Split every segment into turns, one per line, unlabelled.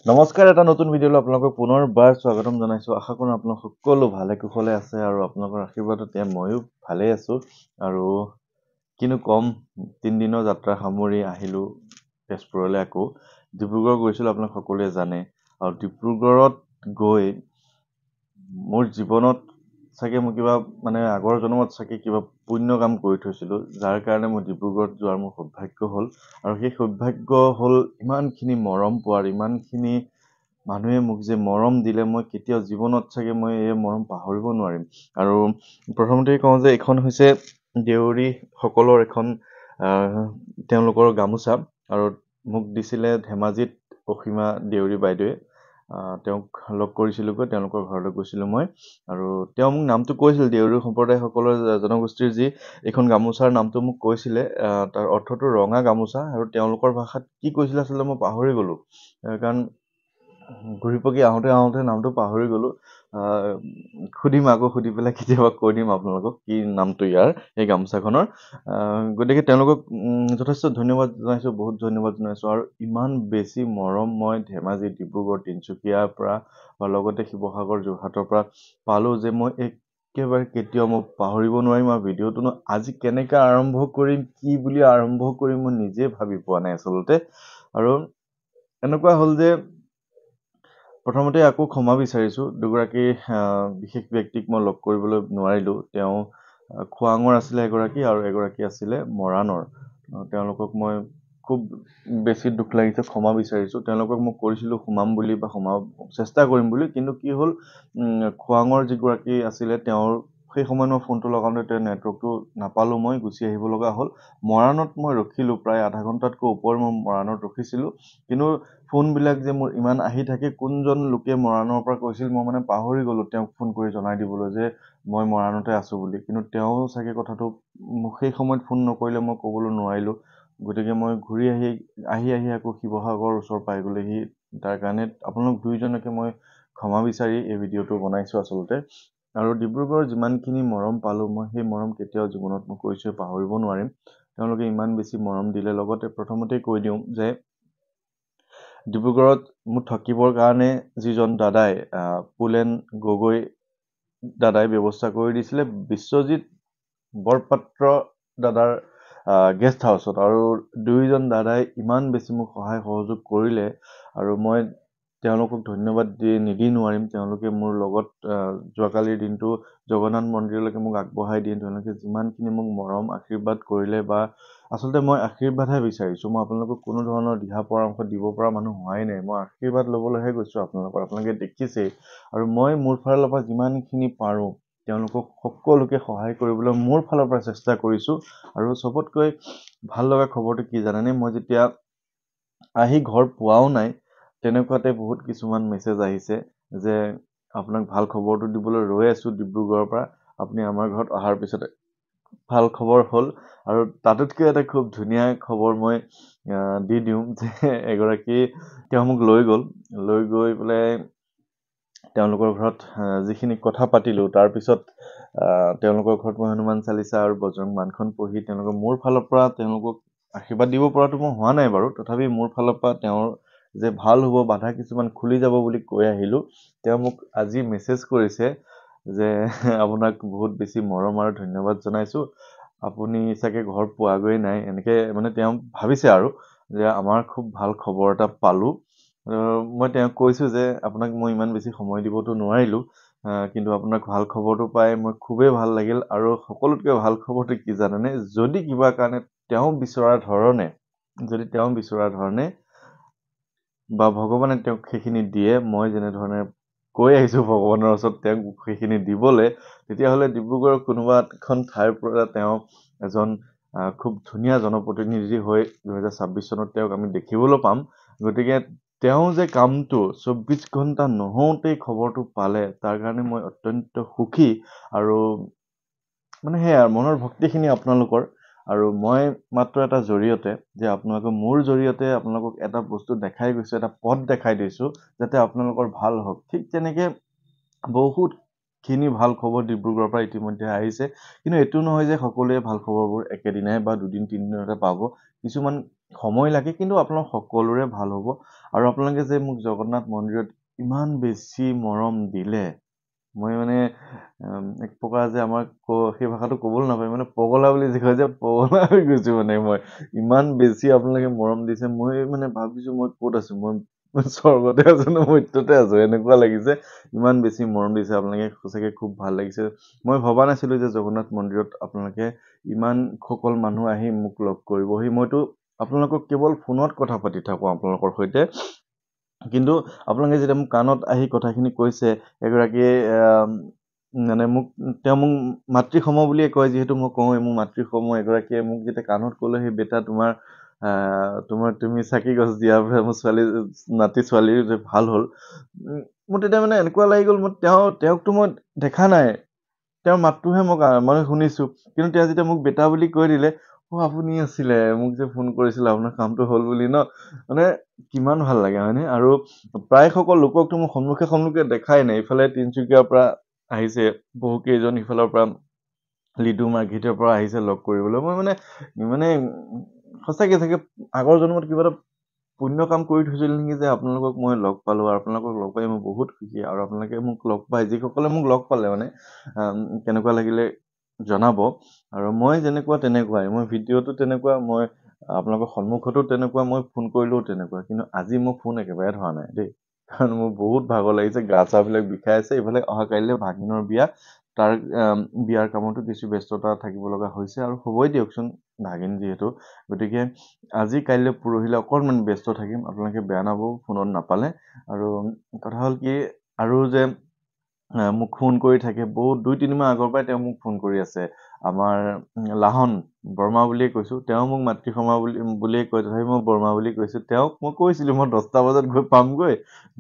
নমস্কাৰ, এটা নতুন ভিডিঅ'লৈ আপোনালোকক পুনৰবাৰ স্বাগতম জনাইছোঁ। আশা কৰোঁ আপোনালোক সকলো ভালে কুশলে আছে আৰু আপোনালোকৰ আশীৰ্বাদত ময়ো ভালেই আছোঁ। আৰু কিনো কম, 3 দিনৰ যাত্ৰা সামৰি আহিলোঁ তেজপুৰলৈ। আকৌ ডিব্ৰুগড় গৈছিলোঁ, আপোনালোক সকলোৱে জানে। আৰু ডিব্ৰুগড়ত গৈ মোৰ জীৱনত চাগে মই কিবা আগৰ জন্মত চাগে কিবা পুণ্য কাম কৰি থৈছিলোঁ, যাৰ কাৰণে মই ডিব্ৰুগড়ত যোৱাৰ মোৰ সৌভাগ্য হ'ল। আৰু সেই সৌভাগ্য হ'ল ইমানখিনি মৰম পোৱাৰ, ইমানখিনি মানুহে মোক যে মৰম দিলে, মই কেতিয়াও জীৱনত চাগে মই এই মৰম পাহৰিব নোৱাৰিম। আৰু প্ৰথমতেই কওঁ যে এইখন হৈছে দেউৰীসকলৰ এখন তেওঁলোকৰ গামোচা, আৰু মোক দিছিলে ধেমাজিত অসীমা দেউৰী বাইদেৱে। তেওঁক লগ কৰিছিলোঁগৈ, তেওঁলোকৰ ঘৰলৈ গৈছিলোঁ মই। আৰু তেওঁ মোক নামটো কৈছিল, দেউৰী সম্প্ৰদায়সকলৰ জনগোষ্ঠীৰ যি এইখন গামোচাৰ নামটো মোক কৈছিলে। তাৰ অৰ্থটো ৰঙা গামোচা, আৰু তেওঁলোকৰ ভাষাত কি কৈছিলে আচলতে মই পাহৰি গ'লোঁ, কাৰণ ঘূৰি পকি আহোঁতে নামটো পাহৰি গ'লোঁ। সুধিম, আকৌ সুধি পেলাই কেতিয়াবা কৈ দিম আপোনালোকক কি নামটো ইয়াৰ, এই গামোচাখনৰ। গতিকে তেওঁলোকক যথেষ্ট ধন্যবাদ জনাইছোঁ, বহুত ধন্যবাদ জনাইছোঁ। আৰু ইমান বেছি মৰম মই ধেমাজি, ডিব্ৰুগড়, তিনিচুকীয়াৰ পৰা বা লগতে শিৱসাগৰ, যোৰহাটৰ পৰা পালোঁ যে মই একেবাৰে কেতিয়াও মই পাহৰিব নোৱাৰিম। আৰু ভিডিঅ'টোনো আজি কেনেকৈ আৰম্ভ কৰিম, কি বুলি আৰম্ভ কৰিম, মই নিজে ভাবি পোৱা নাই আচলতে। আৰু এনেকুৱা হ'ল যে প্ৰথমতে আকৌ ক্ষমা বিচাৰিছোঁ, দুগৰাকী বিশেষ ব্যক্তিক মই লগ কৰিবলৈ নোৱাৰিলোঁ। তেওঁ খোৱাঙৰ আছিলে এগৰাকী, আৰু এগৰাকী আছিলে মৰাণৰ। তেওঁলোকক মই খুব বেছি দুখ লাগিছে, ক্ষমা বিচাৰিছোঁ। তেওঁলোকক মই কৰিছিলোঁ সোমাম বুলি বা সোমাব চেষ্টা কৰিম বুলি, কিন্তু কি হ'ল, খোৱাঙৰ যিগৰাকী আছিলে তেওঁৰ সেই সময়ত মই ফোনটো লগাওঁতে তেওঁ নেটৱৰ্কটো নাপালোঁ, মই গুচি আহিব লগা হ'ল। মৰাণত মই ৰখিলোঁ প্ৰায় আধা ঘণ্টাতকৈ ওপৰ মই মৰাণত ৰখিছিলোঁ। কিন্তু ফোনবিলাক যে মোৰ ইমান আহি থাকে, কোনজন লোকে মৰাণৰ পৰা কৈছিল, মই পাহৰি গ'লোঁ তেওঁক ফোন কৰি জনাই দিবলৈ যে মই মৰাণতে আছোঁ বুলি। কিন্তু তেওঁ চাগে কথাটো মোক সেই সময়ত ফোন নকৰিলে মই ক'বলৈ নোৱাৰিলোঁ। গতিকে মই ঘূৰি আহি আকৌ শিৱসাগৰৰ ওচৰ পাই গ'লোহি। তাৰ কাৰণে আপোনালোক দুয়োজনকে মই ক্ষমা বিচাৰি এই ভিডিঅ'টো বনাইছোঁ আচলতে। আৰু ডিব্ৰুগড়ৰ যিমানখিনি মৰম পালোঁ, মই সেই মৰম কেতিয়াও জীৱনত মই কৈছোঁ পাহৰিব নোৱাৰিম। তেওঁলোকে ইমান বেছি মৰম দিলে। লগতে প্ৰথমতেই কৈ দিওঁ যে ডিব্ৰুগড়ত মোক থাকিবৰ কাৰণে যিজন দাদাই, পুলেন গগৈ দাদাই ব্যৱস্থা কৰি দিছিলে, বিশ্বজিৎ বৰপাত্ৰ দাদাৰ গেষ্ট হাউচত। আৰু দুয়োজন দাদাই ইমান বেছি মোক সহায় সহযোগ কৰিলে, আৰু মই তেওঁলোকক ধন্যবাদ নিদি নোৱাৰিম। তেওঁলোকে মোৰ লগত যোৱাকালিৰ দিনটো জগন্নাথ মন্দিৰলৈকে মোক আগবঢ়াই দিয়ে। তেওঁলোকে যিমানখিনি মোক মৰম আশীৰ্বাদ কৰিলে, বা আচলতে মই আশীৰ্বাদহে বিচাৰিছোঁ, মই আপোনালোকক কোনো ধৰণৰ দিহা পৰামৰ্শ দিব পৰা মানুহ হোৱাই নাই। মই আশীৰ্বাদ ল'বলৈহে গৈছোঁ আপোনালোকৰ, আপোনালোকে দেখিছেই। আৰু মই মোৰ ফালৰ পৰা যিমানখিনি পাৰোঁ তেওঁলোকক সকলোকে সহায় কৰিবলৈ মোৰ ফালৰ পৰা চেষ্টা কৰিছোঁ। আৰু চবতকৈ ভাল লগা খবৰটো কি জানেনে, মই যেতিয়া আহি ঘৰ পোৱাও নাই, তেনেকুৱাতে বহুত কিছুমান মেছেজ আহিছে যে আপোনাক ভাল খবৰটো দিবলৈ ৰৈ আছোঁ ডিব্ৰুগড়ৰ পৰা, আপুনি আমাৰ ঘৰত অহাৰ পিছতে ভাল খবৰ হ'ল। আৰু তাতোতকৈ এটা খুব ধুনীয়া খবৰ মই দি দিওঁ যে এগৰাকী তেওঁ মোক লৈ গৈ পেলাই তেওঁলোকৰ ঘৰত যিখিনি কথা পাতিলোঁ, তাৰপিছত তেওঁলোকৰ ঘৰত মই হনুমান চালিচা আৰু বজৰং বাণখন পঢ়ি তেওঁলোকক মোৰ ফালৰ পৰা তেওঁলোকক আশীৰ্বাদ দিব পৰাটো মই হোৱা নাই বাৰু, তথাপি মোৰ ফালৰ পৰা তেওঁৰ যে ভাল হ'ব, বাধা কিছুমান খুলি যাব বুলি কৈ আহিলোঁ। তেওঁ মোক আজি মেছেজ কৰিছে যে আপোনাক বহুত বেছি মৰম আৰু ধন্যবাদ জনাইছোঁ, আপুনি চাগে ঘৰ পোৱাগৈ নাই। এনেকৈ তেওঁ ভাবিছে আৰু যে আমাৰ খুব ভাল খবৰ এটা পালোঁ। মই তেওঁক কৈছোঁ যে আপোনাক মই ইমান বেছি সময় দিবতো নোৱাৰিলোঁ, কিন্তু আপোনাক ভাল খবৰটো পাই মই খুবেই ভাল লাগিল। আৰু সকলোতকৈ ভাল খবৰটো কি জানেনে, যদি কিবা কাৰণে তেওঁ বিচৰা ধৰণে বা ভগৱানে তেওঁক সেইখিনি দিয়ে, মই যেনেধৰণে কৈ আহিছোঁ ভগৱানৰ ওচৰত তেওঁক সেইখিনি দিবলৈ, তেতিয়াহ'লে ডিব্ৰুগড়ৰ কোনোবা এখন ঠাইৰ পৰা তেওঁ এজন খুব ধুনীয়া জনপ্ৰতিনিধি হৈ 2026 চনত তেওঁক আমি দেখিবলৈ পাম। গতিকে তেওঁ যে কামটো 24 ঘণ্টা নহওঁতেই খবৰটো পালে, তাৰ কাৰণে মই অত্যন্ত সুখী। আৰু সেয়াই আৰু মনৰ ভক্তিখিনি আপোনালোকৰ, আৰু মই মাত্ৰ এটা জৰিয়তে, যে আপোনালোকে মোৰ জৰিয়তে আপোনালোকক এটা বস্তু দেখাই গৈছোঁ, এটা পথ দেখাই দিছোঁ যাতে আপোনালোকৰ ভাল হওক। ঠিক তেনেকৈ বহুতখিনি ভাল খবৰ ডিব্ৰুগড়ৰ পৰা ইতিমধ্যে আহিছে। কিন্তু এইটো নহয় যে সকলোৱে ভাল খবৰবোৰ একেদিনাই বা দুদিন তিনিদিনতে পাব। কিছুমান সময় লাগে, কিন্তু আপোনাৰ সকলোৰে ভাল হ'ব। আৰু আপোনালোকে যে মোক জগন্নাথ মন্দিৰত ইমান বেছি মৰম দিলে, মই মানে এক প্ৰকাৰ যে আমাৰ সেই ভাষাটো ক'বলৈ নাপায়, মানে পগলা বুলি যে কয় যে, পগলা হৈ গৈছো মানে মই। ইমান বেছি আপোনালোকে মৰম দিছে, মই মানে ভাবিছো মই ক'ত আছো, মই স্বৰ্গতে আছো নে মৰ্ত্যতে আছো, এনেকুৱা লাগিছে। ইমান বেছি মৰম দিছে আপোনালোকে, সঁচাকে খুব ভাল লাগিছে। মই ভবা নাছিলো যে জগন্নাথ মন্দিৰত আপোনালোকে ইমান সকল মানুহ আহি মোক লগ কৰিবহি। মইতো আপোনালোকক কেৱল ফোনত কথা পাতি থাকো আপোনালোকৰ সৈতে, কিন্তু আপোনালোকে যেতিয়া মোক কাণত আহি কথাখিনি কৈছে, এগৰাকীয়ে মানে তেওঁ মোক মাতৃসম বুলিয়ে কয়, যিহেতু মই কওঁৱে মোৰ মাতৃসম, এগৰাকীয়ে মোক যেতিয়া কাণত ক'লেহি, বেটা তুমি চাকি গছ দিয়া, মোৰ নাতি ছোৱালীৰ যে ভাল হ'ল। মোৰ তেতিয়া মানে এনেকুৱা লাগি গ'ল, তেওঁকতো মই দেখা নাই, তেওঁৰ মাতটোহে মই শুনিছো, কিন্তু তেওঁ যেতিয়া মোক বেটা বুলি কৈ দিলে, আপুনি আছিলে, মোক যে ফোন কৰিছিলে, আপোনাৰ কামটো হ'ল বুলি ন, মানে কিমান ভাল লাগে হয়নে? আৰু প্ৰায় সকল লোককতো মই সন্মুখে দেখাই নাই। ইফালে তিনচুকীয়াৰ পৰা আহিছে বহু কেইজন, ইফালৰ পৰা লিডু মাৰ্ঘেটৰ পৰা আহিছে লগ কৰিবলৈ। মই মানে সঁচাকে চাগে আগৰ জন্মত কিবা এটা পুণ্য কাম কৰি থৈছিল নেকি, যে আপোনালোকক মই লগ পালো, আৰু আপোনালোকক লগ পাই মই বহুত সুখী। আৰু আপোনালোকে মোক লগ পাই, যিসকলে মোক লগ পালে মানে কেনেকুৱা লাগিলে জনাব। আৰু মই যেনেকুৱা তেনেকুৱাই, মই ভিডিঅ'টো তেনেকুৱা, মই আপোনালোকৰ সন্মুখতো তেনেকুৱা, মই ফোন কৰিলেও তেনেকুৱা। কিন্তু আজি মই ফোন একেবাৰে ধৰা নাই দেই, কাৰণ মোৰ বহুত ভাগৰ লাগিছে, গা চা বিলাক বিষাই আছে। ইফালে অহা কাইলৈ ভাগিনৰ বিয়া, তাৰ বিয়াৰ কামতো কিছু ব্যস্ততা থাকিব লগা হৈছে, আৰু হ'বই দিয়কচোন, ভাগিন যিহেতু। গতিকে আজি কাইলৈ পৰহিলৈ অকণমান ব্যস্ত থাকিম, আপোনালোকে বেয়া নাপাব ফোনত নাপালে। আৰু কথা হ'ল কি, আৰু যে মোক ফোন কৰি থাকে, বহুত 2-3 মাহ আগৰ পৰাই তেওঁ মোক ফোন কৰি আছে। আমাৰ লাহন বৰ্মা বুলিয়ে কৈছো, তেওঁ মোক মাতৃসমা বুলিয়ে কয়, তথাপি মই বৰ্মা বুলি কৈছো। তেওঁক মই কৈছিলো মই 10টা বজাত গৈ পামগৈ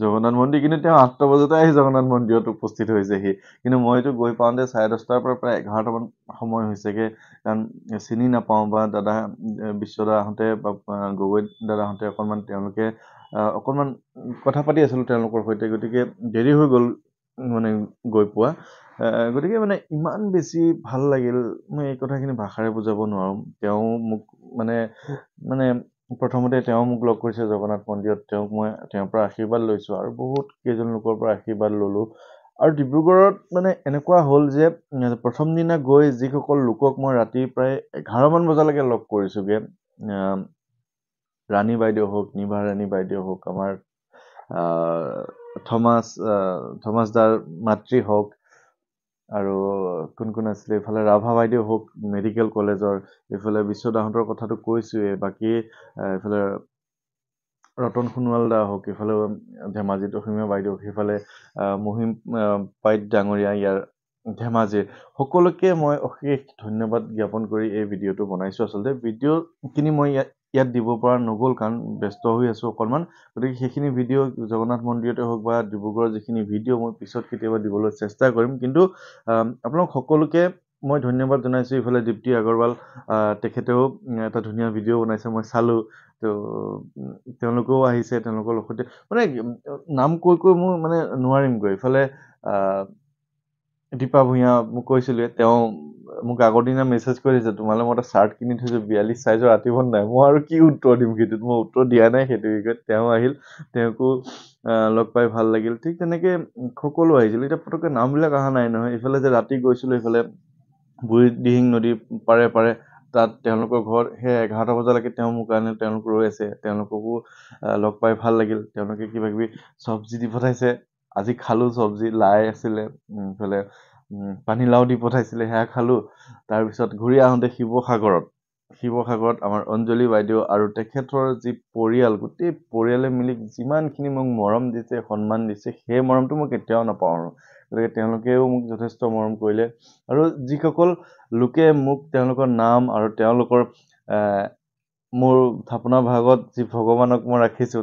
জগন্নাথ মন্দিৰ, কিন্তু তেওঁ 8টা বজাতে আহি জগন্নাথ মন্দিৰত উপস্থিত হৈছেহি। কিন্তু মইতো গৈ পাওঁতে 10:30টাৰ পৰা প্ৰায় 11টামান সময় হৈছেগে, কাৰণ চিনি নাপাওঁ, বা দাদা বিশ্বদাহঁতে বা গগৈ দাদাহঁতে তেওঁলোকে অকণমান কথা পাতি আছিলো তেওঁলোকৰ সৈতে, গতিকে দেৰি হৈ গ'ল মানে গৈ পোৱা। গতিকে মানে ইমান বেছি ভাল লাগিল, মই এই কথাখিনি ভাষাৰে বুজাব নোৱাৰো। তেওঁ মোক মানে মানে প্ৰথমতে তেওঁ মোক লগ কৰিছে জগন্নাথ মন্দিৰত, তেওঁৰ পৰা আশীৰ্বাদ লৈছো, আৰু বহুত কেইজন লোকৰ পৰা আশীৰ্বাদ ললো। আৰু ডিব্ৰুগড়ত মানে এনেকুৱা হ'ল যে প্ৰথম দিনা গৈ যিসকল লোকক মই ৰাতি প্ৰায় 11মান বজালৈকে লগ কৰিছোগে, ৰাণী বাইদেউ হওক, নিভা ৰাণী বাইদেউ হওক, আমাৰ থমাছ দাৰ মাতৃ হওক, আৰু কোন আছিলে, এইফালে ৰাভা বাইদেউ হওক মেডিকেল কলেজৰ, এইফালে বিশ্বদাহঁতৰ কথাটো কৈছোৱে, বাকী এইফালে ৰতন সোণোৱাল দা হওক, এইফালে ধেমাজিত অসীমীয়া বাইদেউ, সেইফালে মহিম পাইত ডাঙৰীয়া ইয়াৰ ধেমাজিৰ, সকলোকে মই অশেষ ধন্যবাদ জ্ঞাপন কৰি এই ভিডিঅ'টো বনাইছো। আচলতে ভিডিঅ'খিনি মই ইয়াত দিব পৰা নগ'ল, কাৰণ ব্যস্ত হৈ আছো অকণমান। গতিকে সেইখিনি ভিডিঅ' জগন্নাথ মন্দিৰতে হওক বা ডিব্ৰুগড়ৰ যিখিনি ভিডিঅ' মই পিছত কেতিয়াবা দিবলৈ চেষ্টা কৰিম। কিন্তু আপোনালোক সকলোকে মই ধন্যবাদ জনাইছো। ইফালে দীপ্তি আগৰৱাল, তেখেতেও এটা ধুনীয়া ভিডিঅ' বনাইছে, মই চালো। তো তেওঁলোকেও আহিছে, তেওঁলোকৰ লগতে মানে নাম কৈ মোৰ মানে নোৱাৰিমগৈ। ইফালে দীপা ভূঞা মোক কৈছিলে, তেওঁ মোক আগৰ দিনা মেছেজ কৰিছে, তোমালৈ মই এটা চাৰ্ট কিনি থৈছো 42 চাইজৰ, আতিব নাই। মই আৰু কি উত্তৰ দিম, সেইটোত মই উত্তৰ দিয়া নাই সেইটো বিষয়ত। তেওঁ আহিল, তেওঁকো লগ পাই ভাল লাগিল। ঠিক তেনেকে সকলো আহিছিল, এতিয়া পটককে নামবিলাক অহা নাই নহয়। ইফালে যে ৰাতি গৈছিলো, ইফালে বুঢ়ী দিহিং নদীৰ পাৰে তাত তেওঁলোকৰ ঘৰত সেই 11টা বজালৈকে তেওঁ মোৰ কাৰণে তেওঁলোক ৰৈ আছে। তেওঁলোককো লগ পাই ভাল লাগিল। তেওঁলোকে কিবা কিবি চব্জি দি পঠাইছে, আজি খালো চব্জি, লাই আছিলে, ইফালে পানীলাও দি পঠাইছিলে, সেয়া খালো। তাৰপিছত ঘূৰি আহোঁতে শিৱসাগৰত আমাৰ অঞ্জলি বাইদেউ আৰু তেখেতৰ যি পৰিয়াল, গোটেই পৰিয়ালে মিলি যিমানখিনি মোক মৰম দিছে, সন্মান দিছে, সেই মৰমটো মই কেতিয়াও নাপাওঁ। আৰু গতিকে তেওঁলোকেও মোক যথেষ্ট মৰম কৰিলে। আৰু যিসকল লোকে মোক তেওঁলোকৰ নাম আৰু তেওঁলোকৰ মোৰ থাপনা ভাগত যি ভগৱানক মই ৰাখিছো,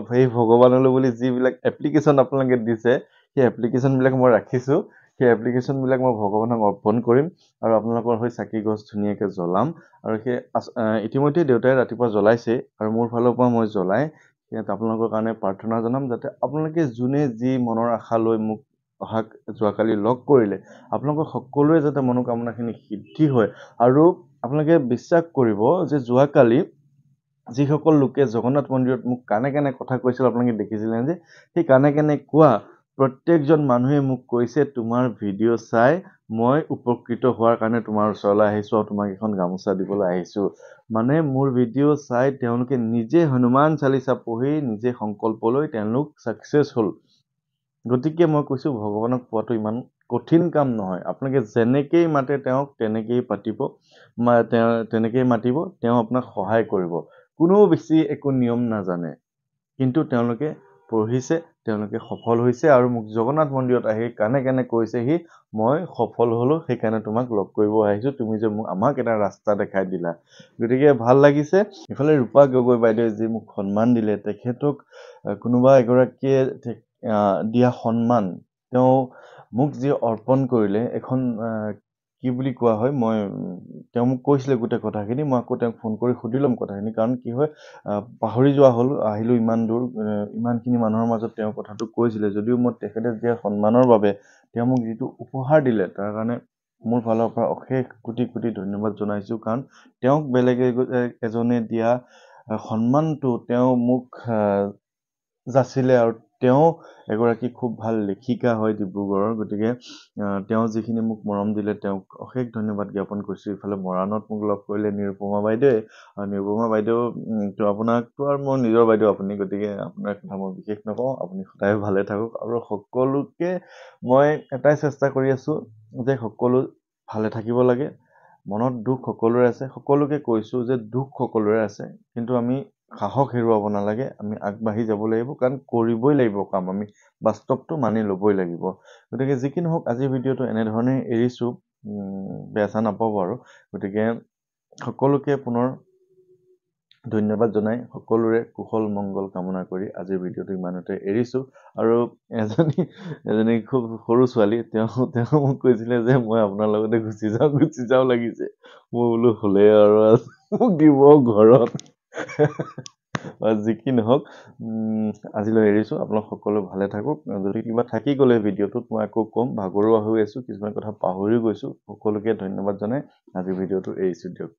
সেই ভগৱানলৈ বুলি যিবিলাক এপ্লিকেশ্যন আপোনালোকে দিছে, সেই এপ্লিকেশ্যনবিলাক মই ৰাখিছো। সেই এপ্লিকেশ্যনবিলাক মই ভগৱানক অৰ্পণ কৰিম, আৰু আপোনালোকৰ হৈ চাকি গছ ধুনীয়াকৈ জ্বলাম। আৰু সেই ইতিমধ্যে দেউতাই ৰাতিপুৱা জ্বলাইছে, আৰু মোৰ ফালৰ পৰা মই জ্বলাই আপোনালোকৰ কাৰণে প্ৰাৰ্থনা জনাম, যাতে আপোনালোকে যোনে যি মনৰ আশা লৈ মোক যোৱাকালি লগ কৰিলে, আপোনালোকৰ সকলোৰে যাতে মনোকামনাখিনি সিদ্ধি হয়। আৰু আপোনালোকে বিশ্বাস কৰিব যে যোৱাকালি যিসকল লোকে জগন্নাথ মন্দিৰত মোক কানে কানে কথা কৈছিল আপোনালোকে দেখিছিলে যে সেই কানে কানে কোৱা প্ৰত্যেকজন মানুহে মোক কৈছে তোমাৰ ভিডিঅ' চাই মই উপকৃত হোৱাৰ কাৰণে তোমাৰ ওচৰলৈ আহিছো আৰু তোমাক এখন গামোচা দিবলৈ আহিছো মানে মোৰ ভিডিঅ' চাই তেওঁলোকে নিজে হনুমান চালিচা পঢ়ি নিজে সংকল্প লৈ তেওঁলোক ছাকচেছ হ'ল গতিকে মই কৈছো ভগৱানক পোৱাটো ইমান কঠিন কাম নহয় আপোনালোকে যেনেকেই মাতে তেওঁক তেনেকেই পাতিব তেনেকেই মাতিব তেওঁ আপোনাক সহায় কৰিব কোনো বেছি একো নিয়ম নাজানে কিন্তু তেওঁলোকে পঢ়িছে তেওঁলোকে সফল হৈছে আৰু মোক জগন্নাথ মন্দিৰত আহি কানে কানে কৈছেহি মই সফল হলো সেইকাৰণে তোমাক লগ কৰিব আহিছো তুমি যে আমাক এটা ৰাস্তা দেখাই দিলা গতিকে ভাল লাগিছে ইফালে ৰূপা গগৈ বাইদেৱে যি মোক সন্মান দিলে তেখেতক কোনোবা এগৰাকীয়ে দিয়া সন্মান তেওঁ মোক যি অৰ্পণ কৰিলে এখন কি বুলি কোৱা হয় মই তেওঁ মোক কৈছিলে গোটেই কথাখিনি মই আকৌ তেওঁক ফোন কৰি সুধি ল'ম কথাখিনি কাৰণ কি হয় পাহৰি যোৱা হ'ল আহিলো ইমান দূৰ ইমানখিনি মানুহৰ মাজত তেওঁ কথাটো কৈছিলে যদিও মই তেখেতে দিয়া সন্মানৰ বাবে তেওঁ মোক যিটো উপহাৰ দিলে তাৰ কাৰণে মোৰ ফালৰ পৰা অশেষ কোটি কোটি ধন্যবাদ জনাইছো কাৰণ তেওঁক বেলেগ এজনে দিয়া সন্মানটো তেওঁ মোক যাচিলে আৰু তেওঁ এগৰাকী খুব ভাল লেখিকা হয় ডিব্ৰুগড়ৰ গতিকে তেওঁ যিখিনি মোক মৰম দিলে তেওঁক অশেষ ধন্যবাদ জ্ঞাপন কৰিছোঁ ইফালে মৰাণত মোক লগ কৰিলে নিৰুপমা বাইদেৱে আৰু নিৰুপমা বাইদেউ আপোনাকতো আৰু মোৰ নিজৰ বাইদেউ আপুনি গতিকে আপোনাৰ কথা মই বিশেষ নকওঁ আপুনি সদায় ভালে থাকক আৰু সকলোকে মই এটাই চেষ্টা কৰি আছোঁ যে সকলো ভালে থাকিব লাগে মনত দুখ সকলোৰে আছে সকলোকে কৈছোঁ যে দুখ সকলোৰে আছে কিন্তু আমি সাহস হেৰুৱাব নালাগে আমি আগবাঢ়ি যাব লাগিব কাৰণ কৰিবই লাগিব কাম আমি বাস্তৱটো মানি ল'বই লাগিব গতিকে যি কি নহওক আজিৰ ভিডিঅ'টো এনেধৰণে এৰিছোঁ বেয়া চেয়া নাপাব আৰু গতিকে সকলোকে পুনৰ ধন্যবাদ জনাই সকলোৰে কুশল মংগল কামনা কৰি আজিৰ ভিডিঅ'টো ইমানতে এৰিছোঁ আৰু এজনী খুব সৰু ছোৱালী তেওঁ মোক কৈছিলে যে মই আপোনাৰ লগতে গুচি যাওঁ লাগিছে মই বোলো হ'লে আৰু মোক দিব ঘৰত যি কি নহওক আজিলৈ এৰিছোঁ আপোনালোক সকলো ভালে থাকক যদি কিবা থাকি গ'লে ভিডিঅ'টোত মই আকৌ ক'ম ভাগৰুৱা হৈ আছোঁ কিছুমান কথা পাহৰি গৈছোঁ সকলোকে ধন্যবাদ জনাই আজিৰ ভিডিঅ'টো এৰিছোঁ দিয়ক